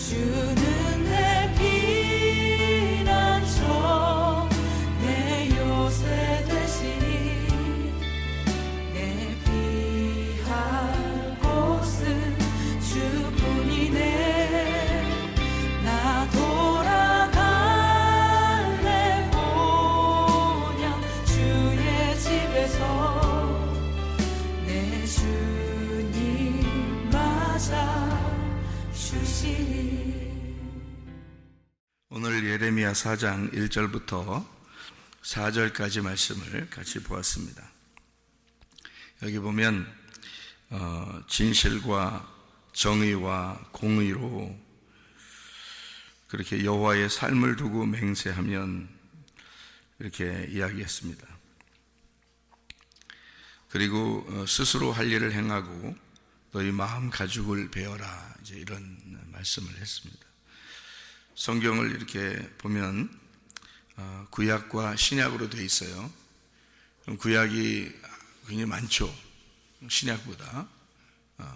주는 내 피난처 내 요새 되시니 내 피할 곳은 주뿐이네 나 돌아갈래 본향 주의 집에서 내 주님 맞아 주시니. 오늘 예레미야 4장 1절부터 4절까지 말씀을 같이 보았습니다. 여기 보면 진실과 정의와 공의로 그렇게 여호와의 삶을 두고 맹세하면 이렇게 이야기했습니다. 그리고 스스로 할 일을 행하고 너희 마음 가죽을 베어라, 이제 이런 말씀을 했습니다. 성경을 이렇게 보면 구약과 신약으로 되어 있어요. 구약이 굉장히 많죠. 신약보다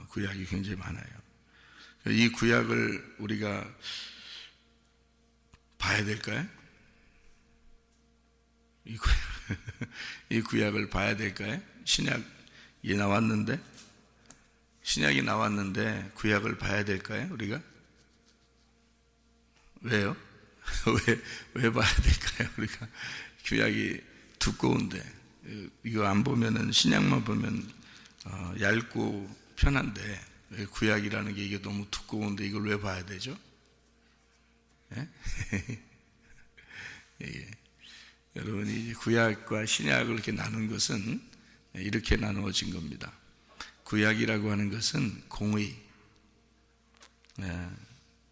구약이 굉장히 많아요. 이 구약을 우리가 봐야 될까요? 이 구약을 봐야 될까요? 신약이 나왔는데 구약을 봐야 될까요? 우리가? 왜요? 왜 봐야 될까요? 우리가 구약이 두꺼운데 이거 안 보면은 신약만 보면 얇고 편한데 왜 구약이라는 게 이게 너무 두꺼운데 이걸 왜 봐야 되죠? 예? 예. 여러분이 구약과 신약을 이렇게 나눈 것은 이렇게 나누어진 겁니다. 구약이라고 하는 것은 공의,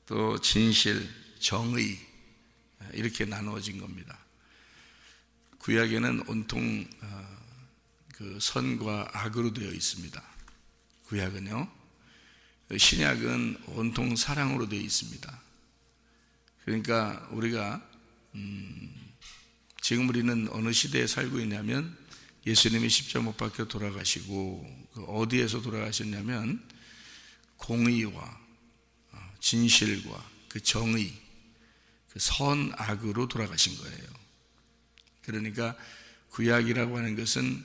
또 진실, 정의 이렇게 나누어진 겁니다. 구약에는 온통 그 선과 악으로 되어 있습니다. 구약은요. 신약은 온통 사랑으로 되어 있습니다. 그러니까 우리가 지금 우리는 어느 시대에 살고 있냐면 예수님이 십자가 못 박혀 돌아가시고 어디에서 돌아가셨냐면 공의와 진실과 그 정의, 그 선악으로 돌아가신 거예요. 그러니까 구약이라고 하는 것은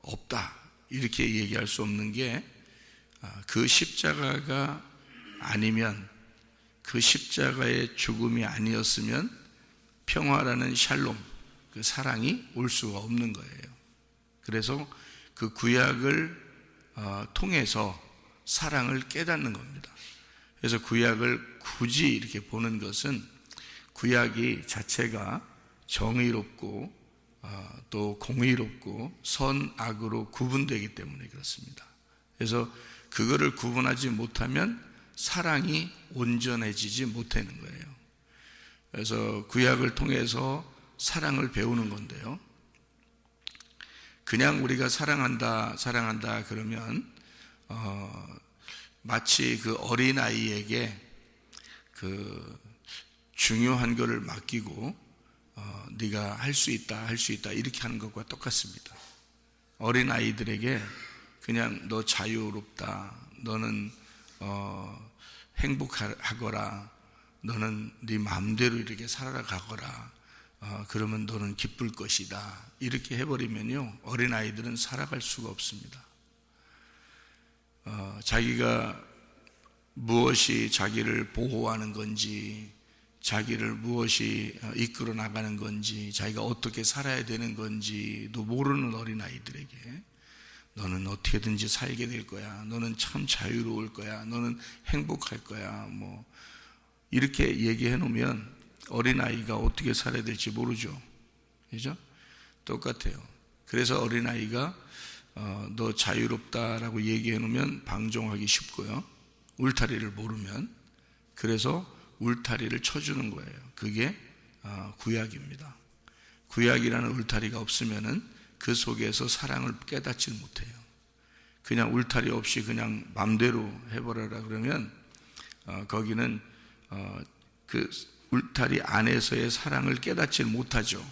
없다 이렇게 얘기할 수 없는 게 그 십자가가 아니면, 그 십자가의 죽음이 아니었으면 평화라는 샬롬, 그 사랑이 올 수가 없는 거예요. 그래서 그 구약을 통해서 사랑을 깨닫는 겁니다. 그래서 구약을 굳이 이렇게 보는 것은 구약이 자체가 정의롭고 또 공의롭고 선악으로 구분되기 때문에 그렇습니다. 그래서 그거를 구분하지 못하면 사랑이 온전해지지 못하는 거예요. 그래서 구약을 통해서 사랑을 배우는 건데요. 그냥 우리가 사랑한다 그러면 마치 그 어린아이에게 그 중요한 거를 맡기고 네가 할 수 있다 이렇게 하는 것과 똑같습니다. 어린아이들에게 그냥 너 자유롭다, 너는 행복하거라, 너는 네 마음대로 이렇게 살아가거라, 그러면 너는 기쁠 것이다 이렇게 해버리면요 어린아이들은 살아갈 수가 없습니다. 자기가 무엇이 자기를 보호하는 건지, 자기를 무엇이 이끌어 나가는 건지, 자기가 어떻게 살아야 되는 건지도 모르는 어린아이들에게 너는 어떻게든지 살게 될 거야, 너는 참 자유로울 거야, 너는 행복할 거야, 뭐 이렇게 얘기해 놓으면 어린아이가 어떻게 살아야 될지 모르죠. 그죠? 똑같아요. 그래서 어린아이가 너 자유롭다라고 얘기해 놓으면 방종하기 쉽고요. 울타리를 모르면, 그래서 울타리를 쳐주는 거예요. 그게 구약입니다. 구약이라는 울타리가 없으면은 그 속에서 사랑을 깨닫지 못해요. 그냥 울타리 없이 그냥 맘대로 해버려라 그러면 거기는 그 울타리 안에서의 사랑을 깨닫지 못하죠.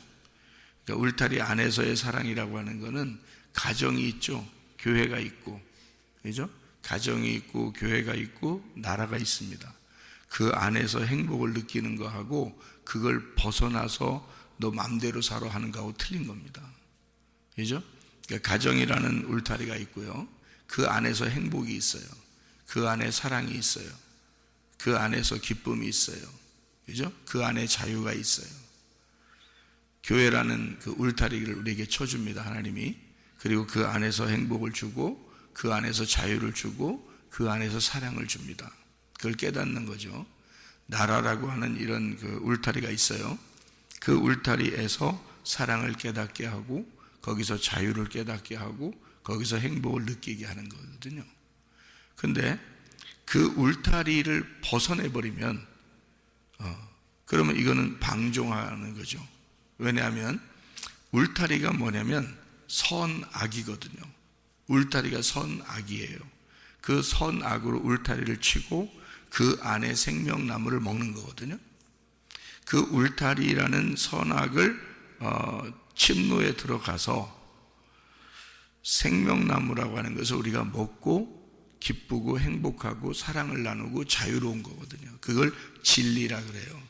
그러니까 울타리 안에서의 사랑이라고 하는 것은 가정이 있죠. 교회가 있고, 그죠? 가정이 있고 교회가 있고 나라가 있습니다. 그 안에서 행복을 느끼는 거하고 그걸 벗어나서 너 맘대로 살아 하는 거하고 틀린 겁니다. 그죠? 그러니까 가정이라는 울타리가 있고요. 그 안에서 행복이 있어요. 그 안에 사랑이 있어요. 그 안에서 기쁨이 있어요. 그죠? 그 안에 자유가 있어요. 교회라는 그 울타리를 우리에게 쳐줍니다, 하나님이. 그리고 그 안에서 행복을 주고 그 안에서 자유를 주고 그 안에서 사랑을 줍니다. 그걸 깨닫는 거죠. 나라라고 하는 이런 그 울타리가 있어요. 그 울타리에서 사랑을 깨닫게 하고 거기서 자유를 깨닫게 하고 거기서 행복을 느끼게 하는 거거든요. 근데 그 울타리를 벗어내버리면 그러면 이거는 방종하는 거죠. 왜냐하면 울타리가 뭐냐면 선악이거든요. 울타리가 선악이에요. 그 선악으로 울타리를 치고 그 안에 생명나무를 먹는 거거든요. 그 울타리라는 선악을 침노에 들어가서 생명나무라고 하는 것을 우리가 먹고 기쁘고 행복하고 사랑을 나누고 자유로운 거거든요. 그걸 진리라 그래요.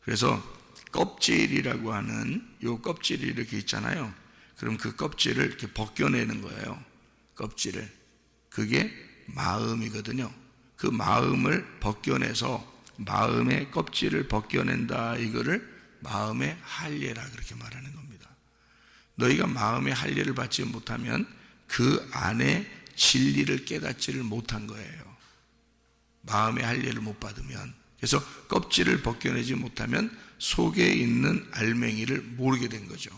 그래서 껍질이라고 하는 요 껍질이 이렇게 있잖아요. 그럼 그 껍질을 이렇게 벗겨내는 거예요. 껍질을. 그게 마음이거든요. 그 마음을 벗겨내서 마음의 껍질을 벗겨낸다. 이거를 마음의 할례라 그렇게 말하는 겁니다. 너희가 마음의 할례를 받지 못하면 그 안에 진리를 깨닫지를 못한 거예요. 마음의 할례를 못 받으면. 그래서 껍질을 벗겨내지 못하면 속에 있는 알맹이를 모르게 된 거죠.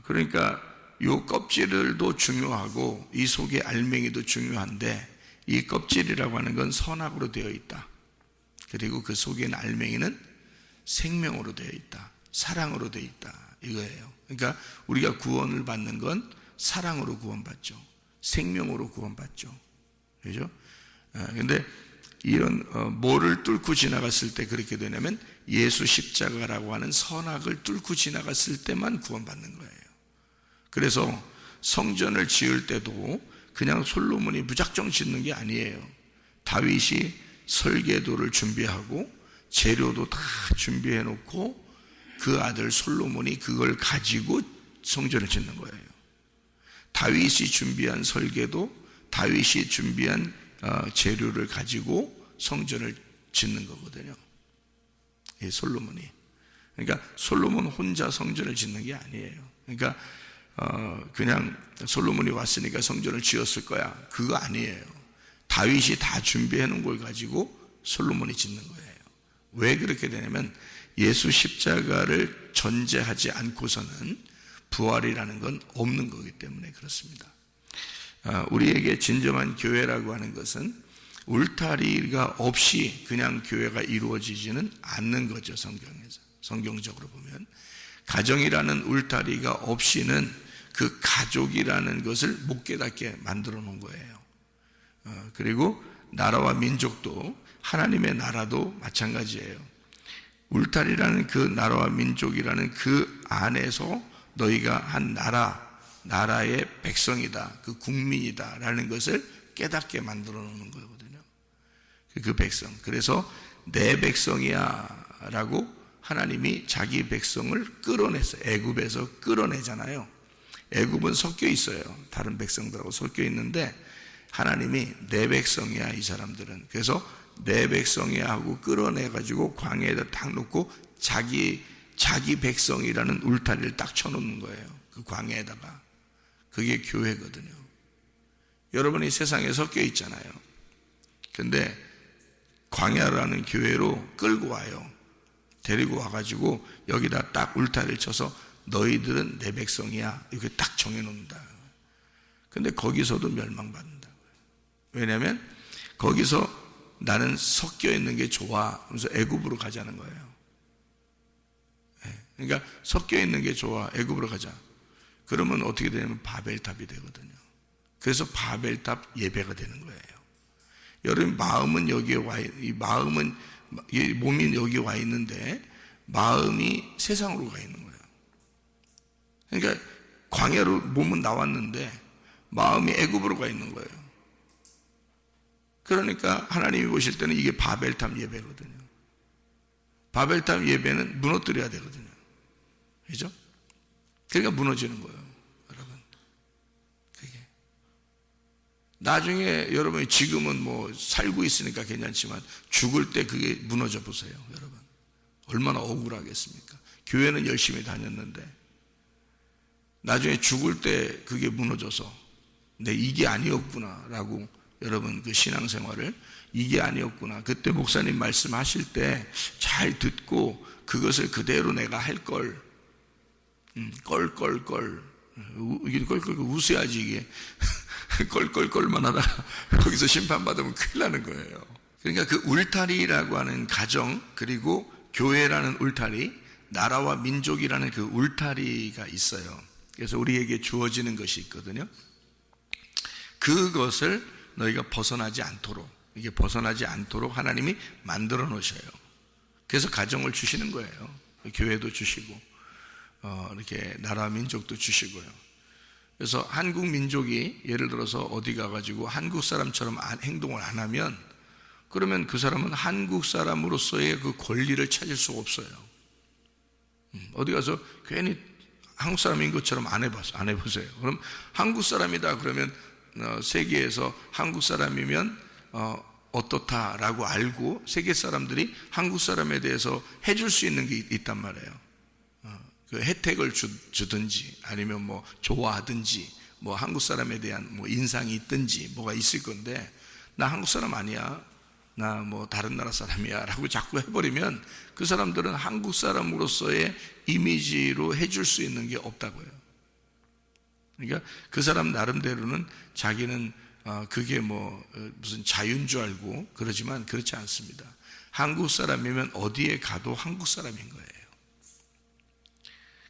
그러니까 이 껍질도 중요하고 이 속의 알맹이도 중요한데 이 껍질이라고 하는 건 선악으로 되어 있다. 그리고 그 속에 있는 알맹이는 생명으로 되어 있다. 사랑으로 되어 있다. 이거예요. 그러니까 우리가 구원을 받는 건 사랑으로 구원받죠. 생명으로 구원받죠. 그죠? 근데 이런 뭐를 뚫고 지나갔을 때 그렇게 되냐면 예수 십자가라고 하는 선악을 뚫고 지나갔을 때만 구원받는 거예요. 그래서 성전을 지을 때도 그냥 솔로몬이 무작정 짓는 게 아니에요. 다윗이 설계도를 준비하고 재료도 다 준비해 놓고 그 아들 솔로몬이 그걸 가지고 성전을 짓는 거예요. 다윗이 준비한 설계도, 다윗이 준비한 재료를 가지고 성전을 짓는 거거든요. 이 솔로몬이. 그러니까 솔로몬 혼자 성전을 짓는 게 아니에요. 그러니까 그냥 솔로몬이 왔으니까 성전을 지었을 거야. 그거 아니에요. 다윗이 다 준비해 놓은 걸 가지고 솔로몬이 짓는 거예요. 왜 그렇게 되냐면 예수 십자가를 전제하지 않고서는 부활이라는 건 없는 거기 때문에 그렇습니다. 우리에게 진정한 교회라고 하는 것은 울타리가 없이 그냥 교회가 이루어지지는 않는 거죠. 성경에서. 성경적으로 보면 가정이라는 울타리가 없이는 그 가족이라는 것을 못 깨닫게 만들어 놓은 거예요. 그리고 나라와 민족도 하나님의 나라도 마찬가지예요. 울타리라는 그 나라와 민족이라는 그 안에서 너희가 한 나라의 백성이다, 그 국민이다 라는 것을 깨닫게 만들어 놓는 거거든요. 그 백성. 그래서 내 백성이야 라고 하나님이 자기 백성을 끌어냈어요. 애굽에서 끌어내잖아요. 애굽은 섞여 있어요. 다른 백성들하고 섞여 있는데 하나님이 내 백성이야 이 사람들은. 그래서 내 백성이야 하고 끌어내가지고 광야에다 딱 놓고 자기 백성이라는 울타리를 딱 쳐놓는 거예요. 그 광야에다가. 그게 교회거든요. 여러분이 세상에 섞여 있잖아요. 근데 광야라는 교회로 끌고 와요. 데리고 와가지고 여기다 딱 울타리를 쳐서 너희들은 내 백성이야 이렇게 딱 정해놓는다. 근데 거기서도 멸망받는다고요. 왜냐하면 거기서 나는 섞여 있는 게 좋아 그래서 애굽으로 가자는 거예요. 그러니까 섞여 있는 게 좋아 애굽으로 가자. 그러면 어떻게 되냐면 바벨탑이 되거든요. 그래서 바벨탑 예배가 되는 거예요. 여러분 마음은 여기에 와 이 마음은 몸이 여기 와 있는데 마음이 세상으로 가 있는 거예요. 그러니까 광야로 몸은 나왔는데 마음이 애굽으로 가 있는 거예요. 그러니까 하나님이 보실 때는 이게 바벨탑 예배거든요. 바벨탑 예배는 무너뜨려야 되거든요. 그죠? 그러니까 무너지는 거예요, 여러분. 그게. 나중에 여러분이 지금은 뭐 살고 있으니까 괜찮지만 죽을 때 그게 무너져 보세요, 여러분. 얼마나 억울하겠습니까? 교회는 열심히 다녔는데 나중에 죽을 때 그게 무너져서 내 이게 아니었구나라고 여러분 그 신앙생활을 이게 아니었구나. 그때 목사님 말씀하실 때 잘 듣고 그것을 그대로 내가 할 걸. 껄껄껄. 이게 껄껄 웃어야지 이게. 껄껄껄만 하다가 거기서 심판받으면 큰일 나는 거예요. 그러니까 그 울타리라고 하는 가정 그리고 교회라는 울타리, 나라와 민족이라는 그 울타리가 있어요. 그래서 우리에게 주어지는 것이 있거든요. 그것을 너희가 벗어나지 않도록, 이게 벗어나지 않도록 하나님이 만들어 놓으셔요. 그래서 가정을 주시는 거예요. 교회도 주시고 이렇게 나라 민족도 주시고요. 그래서 한국 민족이 예를 들어서 어디 가가지고 한국 사람처럼 행동을 안 하면 그러면 그 사람은 한국 사람으로서의 그 권리를 찾을 수가 없어요. 어디 가서 괜히 한국 사람인 것처럼 안 해보세요. 그럼 한국 사람이다 그러면 세계에서 한국 사람이면 어떻다라고 알고 세계 사람들이 한국 사람에 대해서 해줄 수 있는 게 있단 말이에요. 그 혜택을 주든지 아니면 뭐 좋아하든지 뭐 한국 사람에 대한 뭐 인상이 있든지 뭐가 있을 건데 나 한국 사람 아니야. 나 뭐 다른 나라 사람이야 라고 자꾸 해버리면 그 사람들은 한국 사람으로서의 이미지로 해줄 수 있는 게 없다고요. 그러니까 그 사람 나름대로는 자기는 그게 뭐 무슨 자유인 줄 알고 그러지만 그렇지 않습니다. 한국 사람이면 어디에 가도 한국 사람인 거예요.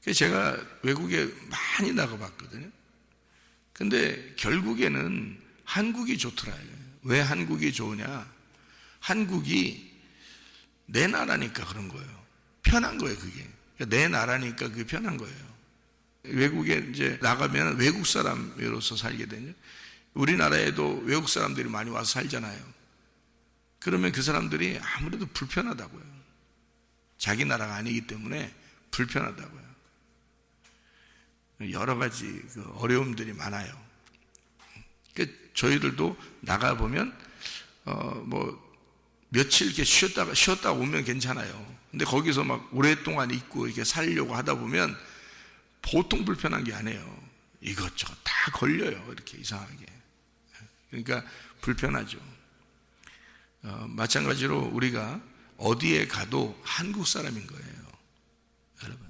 그래서 제가 외국에 많이 나가봤거든요. 근데 결국에는 한국이 좋더라고요. 왜 한국이 좋으냐? 한국이 내 나라니까 그런 거예요. 편한 거예요, 그게. 그러니까 내 나라니까 그게 편한 거예요. 외국에 이제 나가면 외국 사람으로서 살게 되죠. 우리나라에도 외국 사람들이 많이 와서 살잖아요. 그러면 그 사람들이 아무래도 불편하다고요. 자기 나라가 아니기 때문에 불편하다고요. 여러 가지 그 어려움들이 많아요. 저희들도 나가보면 뭐 며칠 이렇게 쉬었다 오면 괜찮아요. 근데 거기서 막 오랫동안 있고 이렇게 살려고 하다 보면 보통 불편한 게 아니에요. 이것저것 다 걸려요. 이렇게 이상하게. 그러니까 불편하죠. 마찬가지로 우리가 어디에 가도 한국 사람인 거예요. 여러분.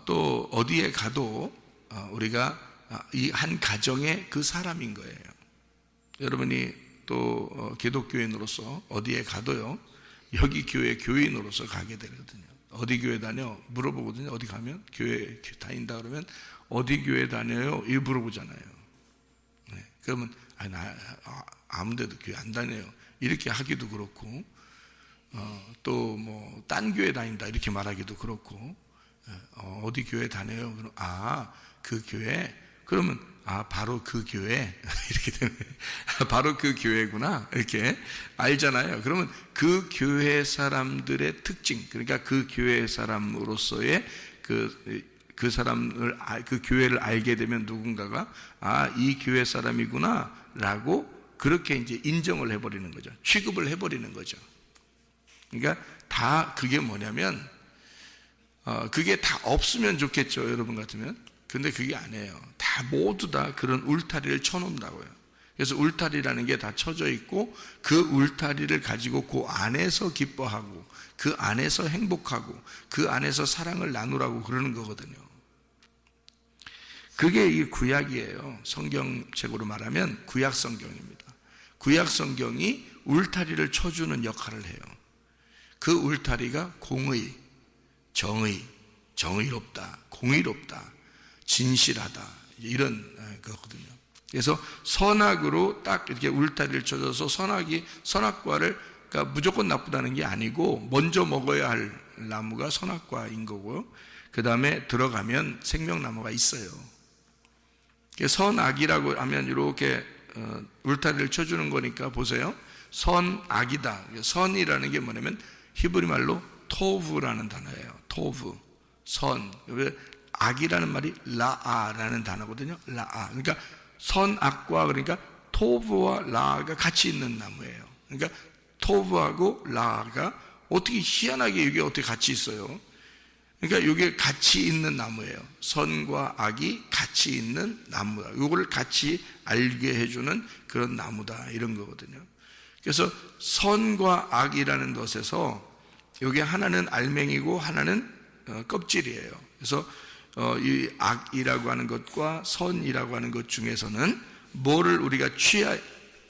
또 어디에 가도 우리가 이 한 가정의 그 사람인 거예요. 여러분이 또 기독교인으로서 어디에 가도요. 여기 교회 교인으로서 가게 되거든요. 어디 교회 다녀? 물어보거든요. 어디 가면? 교회 다닌다 그러면 어디 교회 다녀요? 이거 물어보잖아요. 네. 그러면 나 아무 데도 교회 안 다녀요. 이렇게 하기도 그렇고 또 뭐 딴 교회 다닌다 이렇게 말하기도 그렇고 어디 교회 다녀요? 그럼 그 교회? 그러면 바로 그 교회 이렇게 되면 바로 그 교회구나 이렇게 알잖아요. 그러면 그 교회 사람들의 특징, 그러니까 그 교회 사람으로서의 그 사람을 그 교회를 알게 되면 누군가가 이 교회 사람이구나라고 그렇게 이제 인정을 해버리는 거죠. 취급을 해버리는 거죠. 그러니까 다 그게 뭐냐면 그게 다 없으면 좋겠죠, 여러분 같으면. 근데 그게 아니에요. 다 모두 다 그런 울타리를 쳐놓는다고요. 그래서 울타리라는 게 다 쳐져 있고 그 울타리를 가지고 그 안에서 기뻐하고 그 안에서 행복하고 그 안에서 사랑을 나누라고 그러는 거거든요. 그게 이 구약이에요. 성경책으로 말하면 구약 성경입니다. 구약 성경이 울타리를 쳐주는 역할을 해요. 그 울타리가 공의, 정의, 정의롭다, 공의롭다, 진실하다 이런 거거든요. 그래서 선악으로 딱 이렇게 울타리를 쳐줘서 선악과를 그러니까 무조건 나쁘다는 게 아니고 먼저 먹어야 할 나무가 선악과인 거고요. 그 다음에 들어가면 생명나무가 있어요. 선악이라고 하면 이렇게 울타리를 쳐주는 거니까 보세요. 선악이다. 선이라는 게 뭐냐면 히브리 말로 토브라는 단어예요. 토브, 선. 악이라는 말이 라아라는 단어거든요. 라아. 그러니까 선악과 그러니까 토브와 라아가 같이 있는 나무예요. 그러니까 토브하고 라아가 어떻게 희한하게 이게 어떻게 같이 있어요? 그러니까 이게 같이 있는 나무예요. 선과 악이 같이 있는 나무다. 이거를 같이 알게 해주는 그런 나무다. 이런 거거든요. 그래서 선과 악이라는 것에서 이게 하나는 알맹이고 하나는 껍질이에요. 그래서 이 악이라고 하는 것과 선이라고 하는 것 중에서는 뭐를 우리가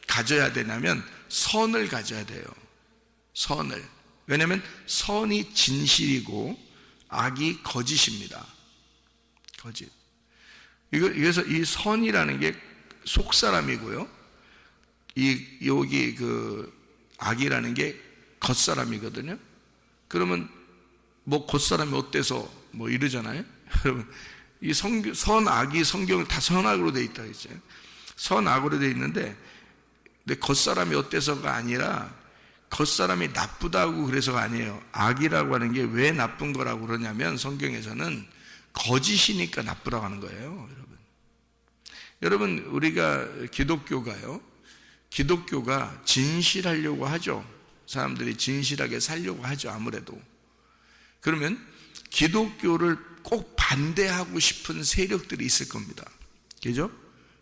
가져야 되냐면 선을 가져야 돼요. 선을. 왜냐하면 선이 진실이고 악이 거짓입니다. 거짓. 그래서 이 선이라는 게 속사람이고요. 여기 악이라는 게 겉사람이거든요. 그러면 뭐 겉사람이 어때서 뭐 이러잖아요. 여러분, 이 선악이 성경은 다 선악으로 돼 있다 했죠. 선악으로 돼 있는데, 근데 겉사람이 어때서가 아니라 겉사람이 나쁘다고 그래서가 아니에요. 악이라고 하는 게 왜 나쁜 거라고 그러냐면 성경에서는 거짓이니까 나쁘다고 하는 거예요. 여러분, 우리가 기독교가 진실하려고 하죠. 사람들이 진실하게 살려고 하죠. 아무래도. 그러면 기독교를 꼭 반대하고 싶은 세력들이 있을 겁니다. 그죠?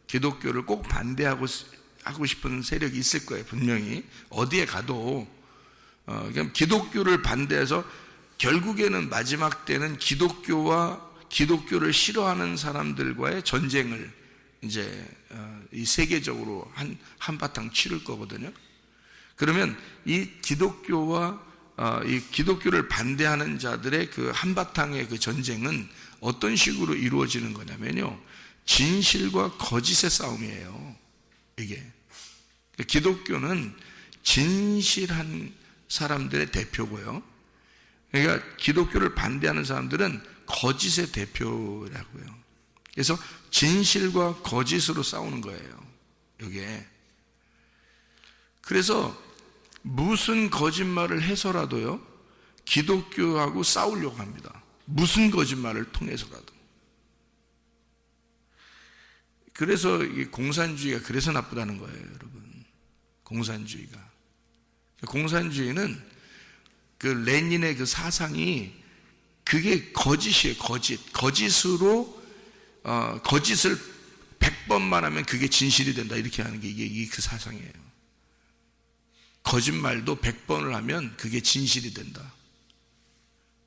기독교를 꼭 반대하고 싶은 세력이 있을 거예요. 분명히 어디에 가도 그냥 기독교를 반대해서 결국에는 마지막 때는 기독교를 싫어하는 사람들과의 전쟁을 이제 이 세계적으로 한바탕 치를 거거든요. 그러면 이 기독교를 반대하는 자들의 그 한바탕의 그 전쟁은 어떤 식으로 이루어지는 거냐면요, 진실과 거짓의 싸움이에요. 이게 기독교는 진실한 사람들의 대표고요. 그러니까 기독교를 반대하는 사람들은 거짓의 대표라고요. 그래서 진실과 거짓으로 싸우는 거예요. 이게. 그래서 무슨 거짓말을 해서라도요, 기독교하고 싸우려고 합니다. 무슨 거짓말을 통해서라도. 그래서 이 공산주의가 그래서 나쁘다는 거예요, 여러분. 공산주의는 그 레닌의 그 사상이 그게 거짓이에요. 거짓으로 거짓을 100번만 하면 그게 진실이 된다. 이렇게 하는 게 이게 그 사상이에요. 거짓말도 100번을 하면 그게 진실이 된다.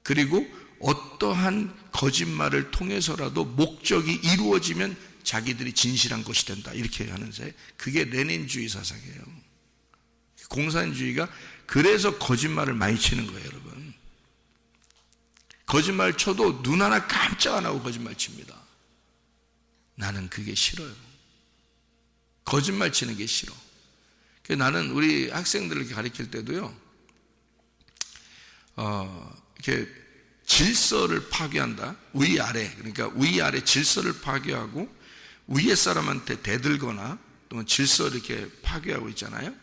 그리고 어떠한 거짓말을 통해서라도 목적이 이루어지면 자기들이 진실한 것이 된다. 이렇게 하는데 그게 레닌주의 사상이에요. 공산주의가 그래서 거짓말을 많이 치는 거예요, 여러분. 거짓말 쳐도 눈 하나 깜짝 안 하고 거짓말 칩니다. 나는 그게 싫어요. 거짓말 치는 게 싫어. 나는 우리 학생들을 가르칠 때도요, 이렇게 질서를 파괴한다. 위아래, 그러니까 위아래 질서를 파괴하고 위에 사람한테 대들거나 또는 질서를 이렇게 파괴하고 있잖아요.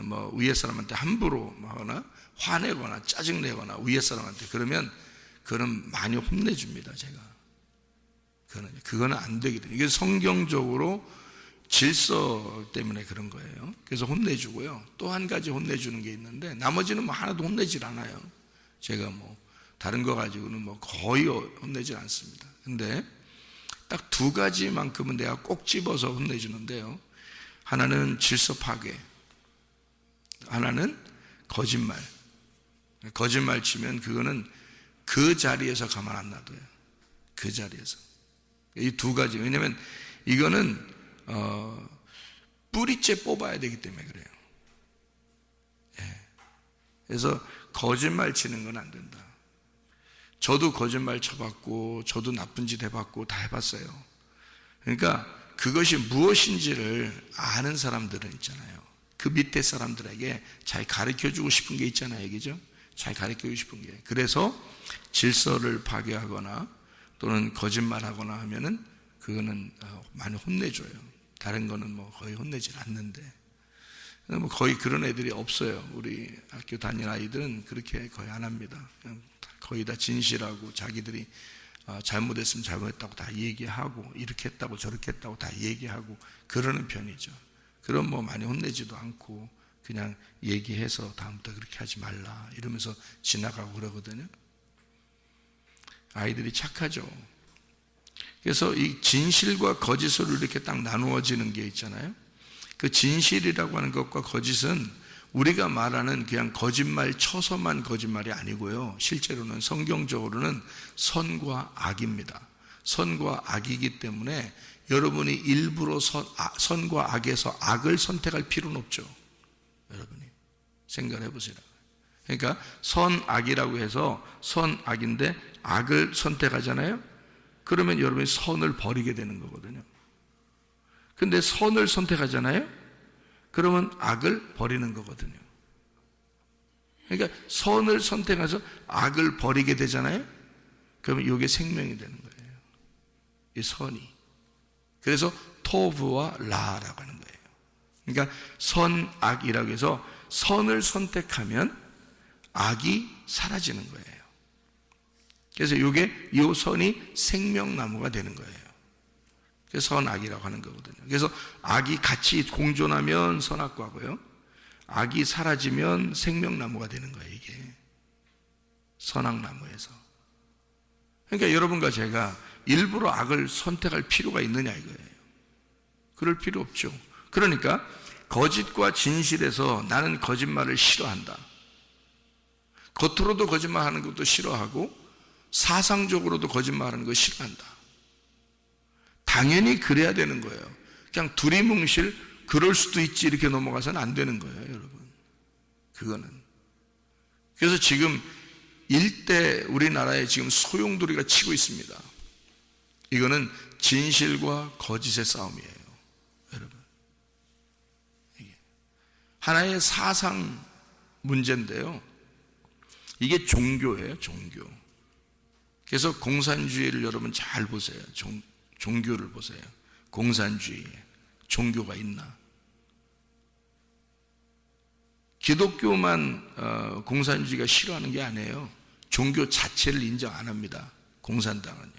뭐 위에 사람한테 함부로 하거나 화내거나 짜증내거나 위에 사람한테 그러면 그거는 많이 혼내줍니다. 제가 그거는 안 되거든요. 이게 성경적으로 질서 때문에 그런 거예요. 그래서 혼내주고요. 또 한 가지 혼내주는 게 있는데 나머지는 뭐 하나도 혼내질 않아요. 제가 뭐 다른 거 가지고는 뭐 거의 혼내질 않습니다. 근데 딱 두 가지만큼은 내가 꼭 집어서 혼내주는데요. 하나는 질서 파괴, 하나는 거짓말. 거짓말 치면 그거는 그 자리에서 가만 안 놔둬요. 그 자리에서. 이 두 가지. 왜냐면 이거는 뿌리째 뽑아야 되기 때문에 그래요. 예. 그래서 거짓말 치는 건 안 된다. 저도 거짓말 쳐봤고 저도 나쁜 짓 해봤고 다 해봤어요. 그러니까 그것이 무엇인지를 아는 사람들은 있잖아요. 그 밑에 사람들에게 잘 가르쳐주고 싶은 게 있잖아요. 그죠? 잘 가르쳐주고 싶은 게. 그래서 질서를 파괴하거나 또는 거짓말하거나 하면은 그거는 많이 혼내줘요. 다른 거는 뭐 거의 혼내질 않는데, 뭐 거의 그런 애들이 없어요. 우리 학교 다니는 아이들은 그렇게 거의 안 합니다. 그냥 거의 다 진실하고 자기들이 잘못했으면 잘못했다고 다 얘기하고, 이렇게 했다고 저렇게 했다고 다 얘기하고 그러는 편이죠. 그럼 뭐 많이 혼내지도 않고 그냥 얘기해서 다음부터 그렇게 하지 말라 이러면서 지나가고 그러거든요. 아이들이 착하죠. 그래서 이 진실과 거짓으로 이렇게 딱 나누어지는 게 있잖아요. 그 진실이라고 하는 것과 거짓은 우리가 말하는 그냥 거짓말 쳐서만 거짓말이 아니고요. 실제로는 성경적으로는 선과 악입니다. 선과 악이기 때문에 여러분이 일부러 선과 악에서 악을 선택할 필요는 없죠. 여러분이 생각해 보세요. 그러니까 선악이라고 해서 선악인데 악을 선택하잖아요. 그러면 여러분이 선을 버리게 되는 거거든요. 근데 선을 선택하잖아요. 그러면 악을 버리는 거거든요. 그러니까 선을 선택해서 악을 버리게 되잖아요. 그러면 이게 생명이 되는 거예요. 이 선이. 그래서 토브와 라라고 하는 거예요. 그러니까 선악이라고 해서 선을 선택하면 악이 사라지는 거예요. 그래서 이 선이 생명나무가 되는 거예요. 그래서 선악이라고 하는 거거든요. 그래서 악이 같이 공존하면 선악과고요. 악이 사라지면 생명나무가 되는 거예요, 이게. 선악나무에서. 그러니까 여러분과 제가 일부러 악을 선택할 필요가 있느냐 이거예요. 그럴 필요 없죠. 그러니까 거짓과 진실에서 나는 거짓말을 싫어한다. 겉으로도 거짓말하는 것도 싫어하고 사상적으로도 거짓말하는 거 싫어한다. 당연히 그래야 되는 거예요. 그냥 두리뭉실 그럴 수도 있지 이렇게 넘어가서는 안 되는 거예요, 여러분. 그거는. 그래서 지금 일대 우리나라에 지금 소용돌이가 치고 있습니다. 이거는 진실과 거짓의 싸움이에요, 여러분. 이게 하나의 사상 문제인데요. 이게 종교예요, 종교. 그래서 공산주의를 여러분 잘 보세요. 종교를 보세요. 공산주의에 종교가 있나? 기독교만 공산주의가 싫어하는 게 아니에요. 종교 자체를 인정 안 합니다. 공산당은요.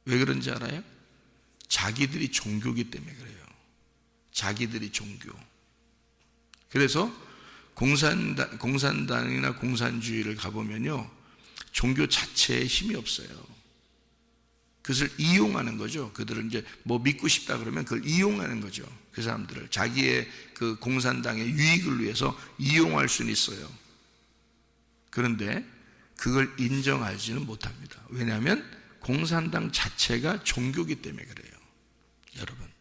왜 그런지 알아요? 자기들이 종교기 때문에 그래요. 자기들이 종교. 그래서 공산당이나 공산주의를 가보면요, 종교 자체에 힘이 없어요. 그것을 이용하는 거죠. 그들은 이제 뭐 믿고 싶다 그러면 그걸 이용하는 거죠. 그 사람들을 자기의 그 공산당의 유익을 위해서 이용할 수는 있어요. 그런데 그걸 인정하지는 못합니다. 왜냐하면 공산당 자체가 종교기 때문에 그래요. 여러분,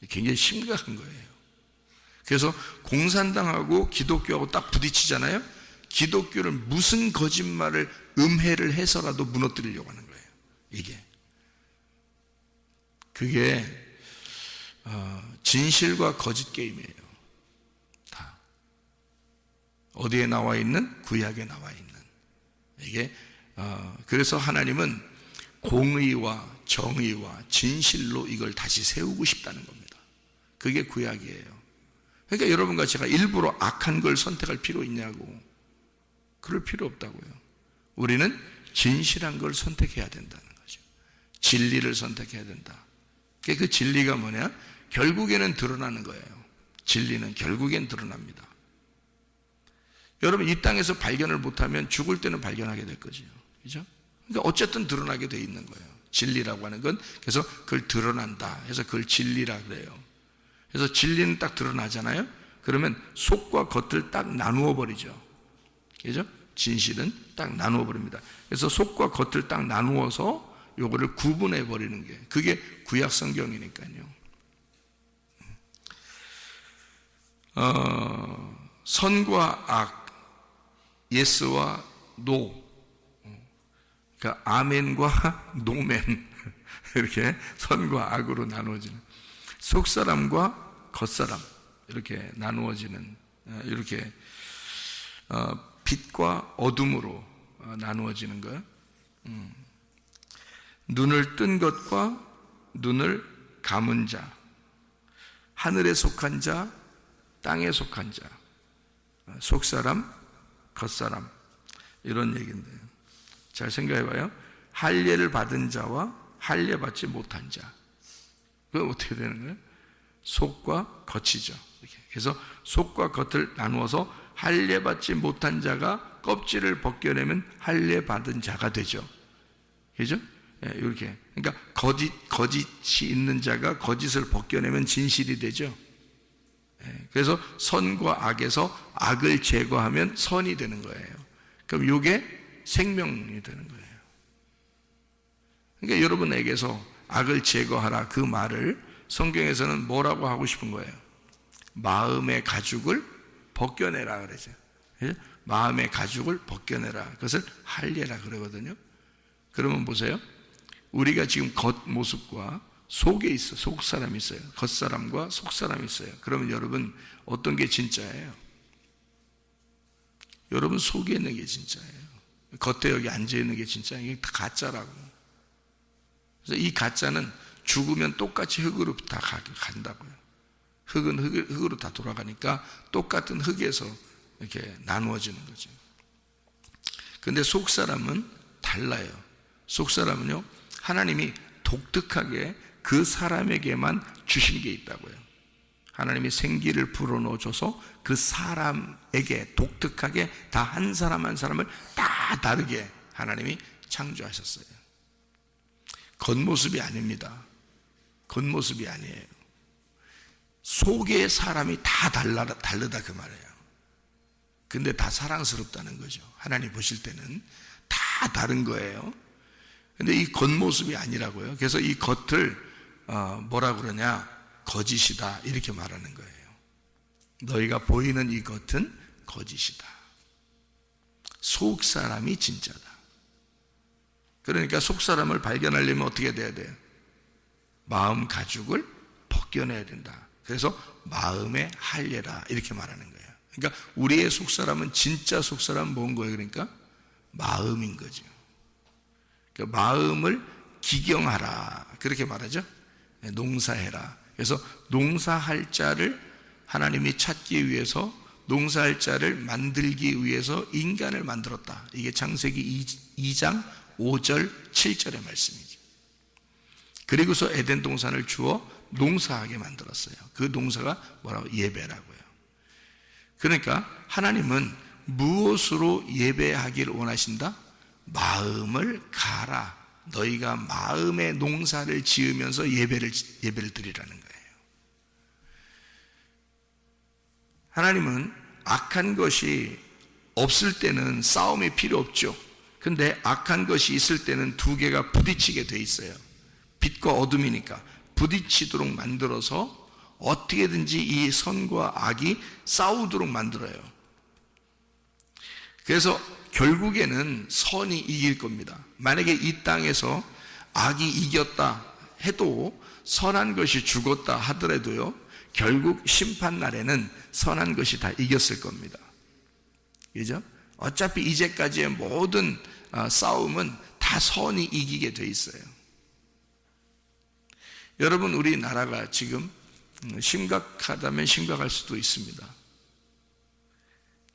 굉장히 심각한 거예요. 그래서 공산당하고 기독교하고 딱 부딪히잖아요. 기독교를 무슨 거짓말을 음해를 해서라도 무너뜨리려고 하는 거예요. 그게 진실과 거짓 게임이에요. 다 어디에 나와 있는? 구약에 나와 있는. 이게 그래서 하나님은 공의와 정의와 진실로 이걸 다시 세우고 싶다는 겁니다. 그게 구약이에요. 그러니까 여러분과 제가 일부러 악한 걸 선택할 필요 있냐고. 그럴 필요 없다고요. 우리는 진실한 걸 선택해야 된다는 거죠. 진리를 선택해야 된다. 그 진리가 뭐냐? 결국에는 드러나는 거예요. 진리는 결국엔 드러납니다. 여러분, 이 땅에서 발견을 못하면 죽을 때는 발견하게 될 거죠. 그죠? 그러니까 어쨌든 드러나게 돼 있는 거예요. 진리라고 하는 건. 그래서 그걸 드러난다 해서 그걸 진리라 그래요. 그래서 진리는 딱 드러나잖아요. 그러면 속과 겉을 딱 나누어 버리죠. 그죠? 진실은 딱 나누어 버립니다. 그래서 속과 겉을 딱 나누어서 요거를 구분해 버리는 게, 그게 구약 성경이니까요. 선과 악, 예스와 노, 그러니까 아멘과 노멘, 이렇게 선과 악으로 나누어지는, 속사람과 겉사람 이렇게 나누어지는, 이렇게 빛과 어둠으로 나누어지는 거예요. 눈을 뜬 것과 눈을 감은 자, 하늘에 속한 자, 땅에 속한 자, 속사람, 겉사람, 이런 얘기인데요. 잘 생각해봐요. 할례를 받은 자와 할례 받지 못한 자. 그건 어떻게 되는 거예요? 속과 겉이죠. 이렇게. 그래서 속과 겉을 나누어서 할례 받지 못한 자가 껍질을 벗겨내면 할례 받은 자가 되죠. 그죠? 이렇게. 그러니까 거짓이 있는 자가 거짓을 벗겨내면 진실이 되죠. 그래서 선과 악에서 악을 제거하면 선이 되는 거예요. 그럼 이게 생명이 되는 거예요. 그러니까 여러분에게서 악을 제거하라 그 말을 성경에서는 뭐라고 하고 싶은 거예요? 마음의 가죽을 벗겨내라 그러죠. 마음의 가죽을 벗겨내라. 그것을 할례라 그러거든요. 그러면 보세요. 우리가 지금 겉모습과 속에 있어. 속사람이 있어요. 겉사람과 속사람이 있어요. 그러면 여러분 어떤 게 진짜예요? 여러분 속에 있는 게 진짜예요. 겉에 여기 앉아있는 게 진짜. 이게 다 가짜라고. 그래서 이 가짜는 죽으면 똑같이 흙으로 다 간다고요. 흙은 흙으로 다 돌아가니까 똑같은 흙에서 이렇게 나누어지는 거죠. 근데 속사람은 달라요. 속사람은요, 하나님이 독특하게 그 사람에게만 주신 게 있다고요. 하나님이 생기를 불어넣어줘서 그 사람에게 독특하게 다 한 사람 한 사람을 다 다르게 하나님이 창조하셨어요. 겉모습이 아닙니다. 겉모습이 아니에요. 속의 사람이 다 다르다 그 말이에요. 근데 다 사랑스럽다는 거죠. 하나님 보실 때는 다 다른 거예요. 근데 이 겉모습이 아니라고요. 그래서 이 겉을 뭐라 그러냐? 거짓이다 이렇게 말하는 거예요. 너희가 보이는 이 겉은 거짓이다. 속 사람이 진짜다. 그러니까 속 사람을 발견하려면 어떻게 돼야 돼요? 마음 가죽을 벗겨내야 된다. 그래서 마음의 할례라 이렇게 말하는 거예요. 그러니까 우리의 속 사람은 진짜 속 사람은 뭔 거예요? 그러니까 마음인 거죠. 그러니까 마음을 기경하라 그렇게 말하죠. 농사해라. 그래서 농사할 자를 하나님이 찾기 위해서 농사할 자를 만들기 위해서 인간을 만들었다. 이게 창세기 2장 5절 7절의 말씀이죠. 그리고서 에덴 동산을 주어 농사하게 만들었어요. 그 농사가 뭐라고? 예배라고요. 그러니까 하나님은 무엇으로 예배하기를 원하신다? 마음을 가라. 너희가 마음의 농사를 지으면서 예배를 드리라는 거예요. 하나님은 악한 것이 없을 때는 싸움이 필요 없죠. 근데 악한 것이 있을 때는 두 개가 부딪히게 돼 있어요. 빛과 어둠이니까 부딪히도록 만들어서 어떻게든지 이 선과 악이 싸우도록 만들어요. 그래서 결국에는 선이 이길 겁니다. 만약에 이 땅에서 악이 이겼다 해도 선한 것이 죽었다 하더라도요, 결국 심판 날에는 선한 것이 다 이겼을 겁니다. 그죠? 어차피 이제까지의 모든 싸움은 다 선이 이기게 돼 있어요. 여러분, 우리나라가 지금 심각하다면 심각할 수도 있습니다.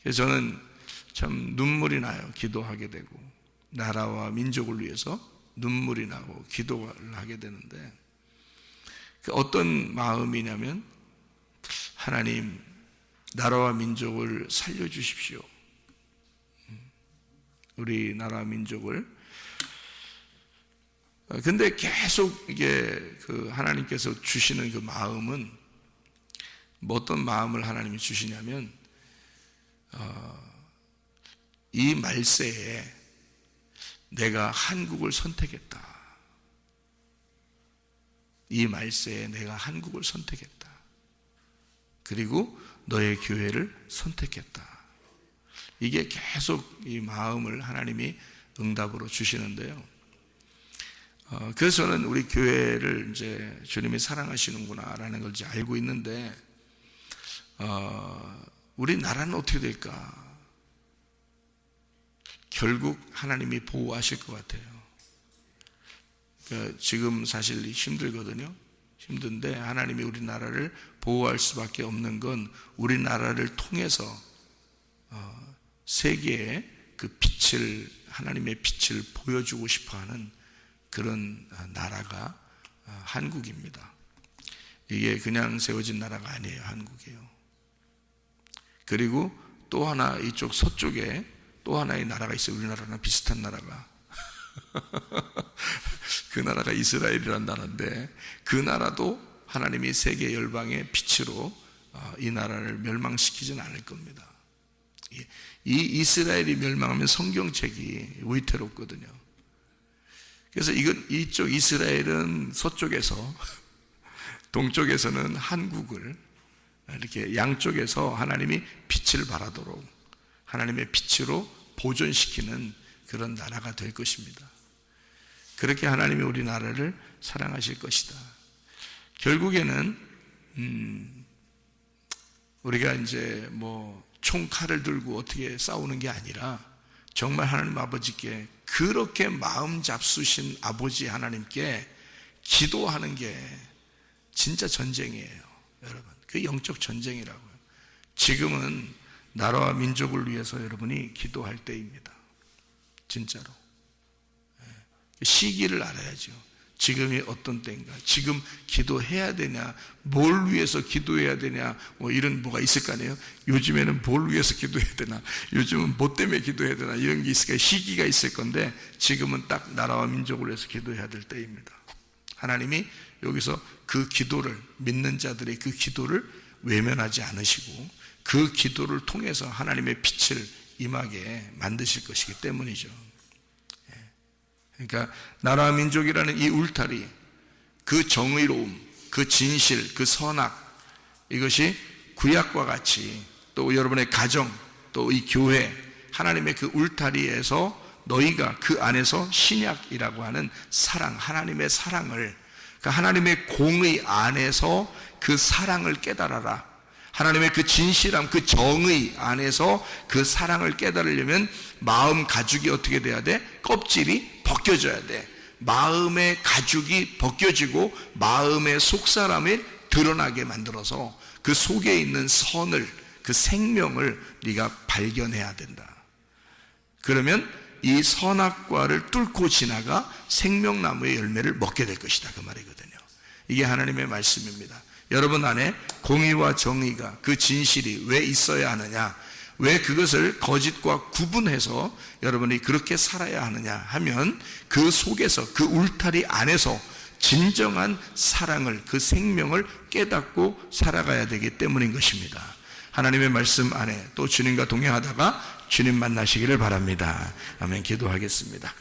그래서 저는 참 눈물이 나요. 기도하게 되고 나라와 민족을 위해서 눈물이 나고 기도를 하게 되는데, 어떤 마음이냐면, 하나님 나라와 민족을 살려주십시오. 우리나라 민족을. 근데 계속 이게 그 하나님께서 주시는 그 마음은 뭐 어떤 마음을 하나님이 주시냐면, 이 말세에 내가 한국을 선택했다. 이 말세에 내가 한국을 선택했다. 그리고 너의 교회를 선택했다. 이게 계속 이 마음을 하나님이 응답으로 주시는데요. 그래서 저는 우리 교회를 이제 주님이 사랑하시는구나라는 걸 이제 알고 있는데, 우리 나라는 어떻게 될까? 결국 하나님이 보호하실 것 같아요. 지금 사실 힘들거든요. 힘든데 하나님이 우리나라를 보호할 수밖에 없는 건 우리나라를 통해서 세계에 그 빛을, 하나님의 빛을 보여주고 싶어하는 그런 나라가 한국입니다. 이게 그냥 세워진 나라가 아니에요. 한국이에요. 그리고 또 하나 이쪽 서쪽에 또 하나의 나라가 있어요. 우리나라랑 비슷한 나라가. 그 나라가 이스라엘이라는 나라인데 그 나라도 하나님이 세계 열방의 빛으로 이 나라를 멸망시키지는 않을 겁니다. 이 이스라엘이 멸망하면 성경책이 위태롭거든요. 그래서 이쪽 이스라엘은 서쪽에서 동쪽에서는 한국을 이렇게 양쪽에서 하나님이 빛을 발하도록 하나님의 빛으로 보존시키는 그런 나라가 될 것입니다. 그렇게 하나님이 우리나라를 사랑하실 것이다. 결국에는 우리가 이제 뭐 총칼을 들고 어떻게 싸우는 게 아니라 정말 하나님 아버지께 그렇게 마음 잡수신 아버지 하나님께 기도하는 게 진짜 전쟁이에요. 여러분, 그 영적 전쟁이라고요. 지금은 나라와 민족을 위해서 여러분이 기도할 때입니다. 진짜로. 시기를 알아야죠. 지금이 어떤 때인가, 지금 기도해야 되냐, 뭘 위해서 기도해야 되냐, 뭐 이런 뭐가 있을 거 아니에요. 요즘에는 뭘 위해서 기도해야 되나, 요즘은 뭐 때문에 기도해야 되나, 이런 게 있을까, 시기가 있을 건데 지금은 딱 나라와 민족을 위해서 기도해야 될 때입니다. 하나님이 여기서 그 기도를, 믿는 자들의 그 기도를 외면하지 않으시고 그 기도를 통해서 하나님의 빛을 임하게 만드실 것이기 때문이죠. 그러니까 나라와 민족이라는 이 울타리, 그 정의로움, 그 진실, 그 선악, 이것이 구약과 같이 또 여러분의 가정, 또 이 교회, 하나님의 그 울타리에서 너희가 그 안에서 신약이라고 하는 사랑, 하나님의 사랑을, 그러니까 하나님의 공의 안에서 그 사랑을 깨달아라. 하나님의 그 진실함, 그 정의 안에서 그 사랑을 깨달으려면 마음 가죽이 어떻게 돼야 돼? 껍질이 벗겨져야 돼. 마음의 가죽이 벗겨지고 마음의 속사람을 드러나게 만들어서 그 속에 있는 선을, 그 생명을 네가 발견해야 된다. 그러면 이 선악과를 뚫고 지나가 생명나무의 열매를 먹게 될 것이다, 그 말이거든요. 이게 하나님의 말씀입니다. 여러분 안에 공의와 정의가, 그 진실이 왜 있어야 하느냐, 왜 그것을 거짓과 구분해서 여러분이 그렇게 살아야 하느냐 하면 그 속에서, 그 울타리 안에서 진정한 사랑을, 그 생명을 깨닫고 살아가야 되기 때문인 것입니다. 하나님의 말씀 안에 또 주님과 동행하다가 주님 만나시기를 바랍니다. 아멘. 기도하겠습니다.